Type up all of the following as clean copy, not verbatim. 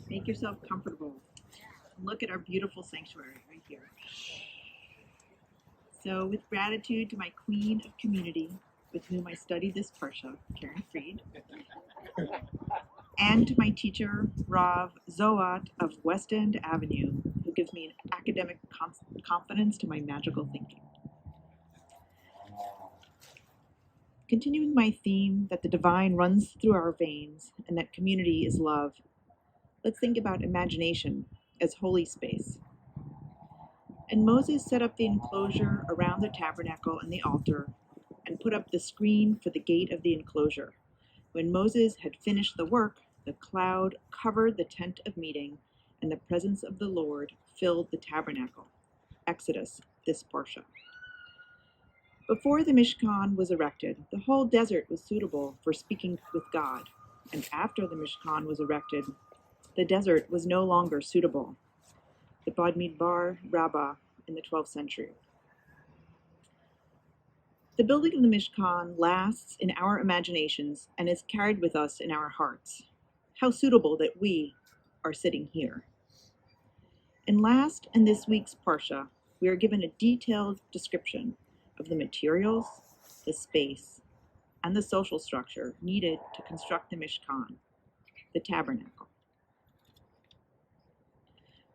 Make yourself comfortable. Look at our beautiful sanctuary right here. So, with gratitude to my queen of community, with whom I studied this parsha, Karen Fried, and to my teacher, Rav Zoat of West End Avenue, who gives me an academic confidence to my magical thinking. Continuing my theme that the divine runs through our veins and that community is love, let's think about imagination as holy space. And Moses set up the enclosure around the tabernacle and the altar and put up the screen for the gate of the enclosure. When Moses had finished the work, the cloud covered the tent of meeting, and the presence of the Lord filled the tabernacle. Exodus, this parsha. Before the Mishkan was erected, the whole desert was suitable for speaking with God, and after the Mishkan was erected, the desert was no longer suitable. The Dvar Mar in the 12th century. The building of the Mishkan lasts in our imaginations and is carried with us in our hearts. How suitable that we are sitting here. In last and this week's parsha, we are given a detailed description of the materials, the space, and the social structure needed to construct the Mishkan, the tabernacle.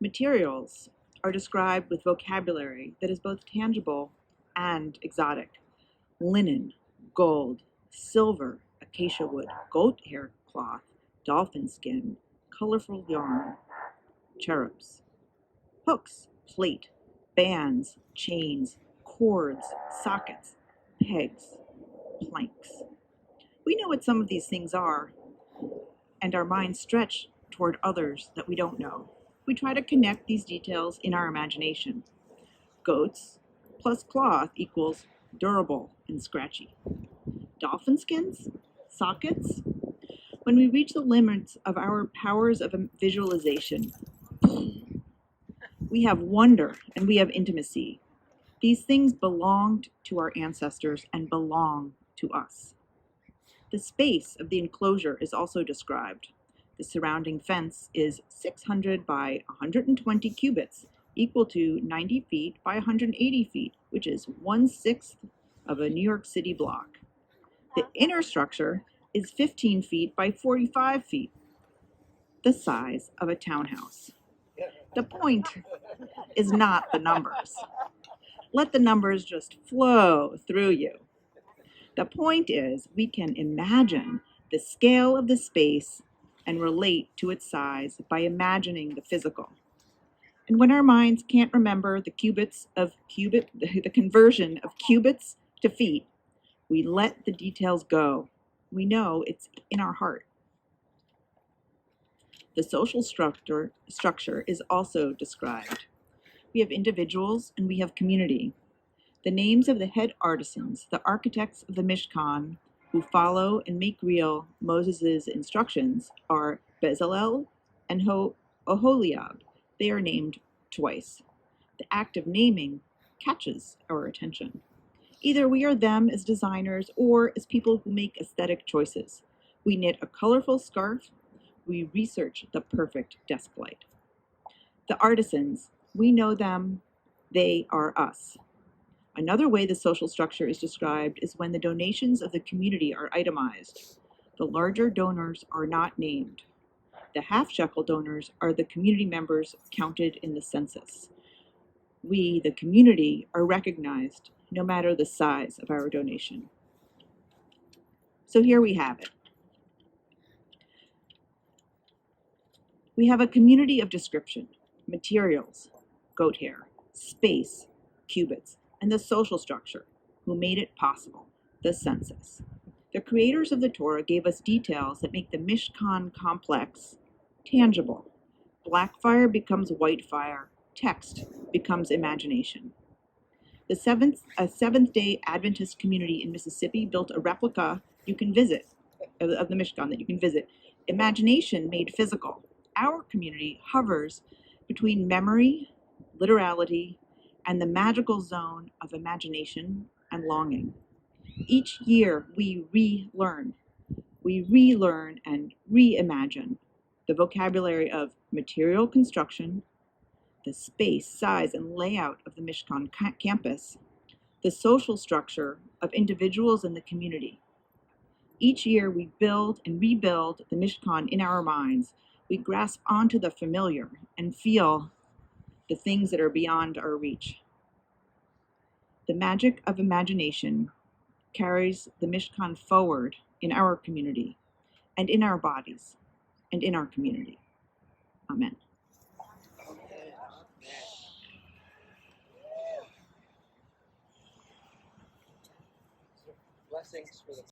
Materials are described with vocabulary that is both tangible and exotic. Linen, gold, silver, acacia wood, goat hair cloth, dolphin skin, colorful yarn, cherubs. Hooks, plate, bands, chains, cords, sockets, pegs, planks. We know what some of these things are, and our minds stretch toward others that we don't know. We try to connect these details in our imagination. Goats plus cloth equals durable and scratchy. Dolphin skins? Sockets? When we reach the limits of our powers of visualization, we have wonder and we have intimacy. These things belonged to our ancestors and belong to us. The space of the enclosure is also described. The surrounding fence is 600 by 120 cubits, equal to 90 feet by 180 feet, which is 1/6 of a New York City block. The inner structure is 15 feet by 45 feet, the size of a townhouse. The point is not the numbers. Let the numbers just flow through you. The point is we can imagine the scale of the space and relate to its size by imagining the physical. And when our minds can't remember the conversion of cubits to feet, we let the details go. We know it's in our heart. The social structure is also described. We have individuals and we have community. The names of the head artisans, the architects of the Mishkan, who follow and make real Moses' instructions, are Bezalel and Oholiab. They are named twice. The act of naming catches our attention. Either we are them as designers or as people who make aesthetic choices. We knit a colorful scarf. We research the perfect desk light. The artisans, we know them, they are us. Another way the social structure is described is when the donations of the community are itemized. The larger donors are not named. The half-shekel donors are the community members counted in the census. We, the community, are recognized no matter the size of our donation. So here we have it. We have a community of description, materials, goat hair, space, cubits, and the social structure, who made it possible, the census. The creators of the Torah gave us details that make the Mishkan complex tangible. Black fire becomes white fire. Text becomes imagination. A Seventh-day Adventist community in Mississippi built a replica you can visit, of the Mishkan that you can visit. Imagination made physical. Our community hovers between memory, literality, and the magical zone of imagination and longing. Each year we relearn and reimagine. the vocabulary of material construction, the space, size, and layout of the Mishkan campus, the social structure of individuals in the community. Each year, we build and rebuild the Mishkan in our minds. We grasp onto the familiar and feel the things that are beyond our reach. The magic of imagination carries the Mishkan forward in our community and in our bodies and in our community. Amen. Blessings for the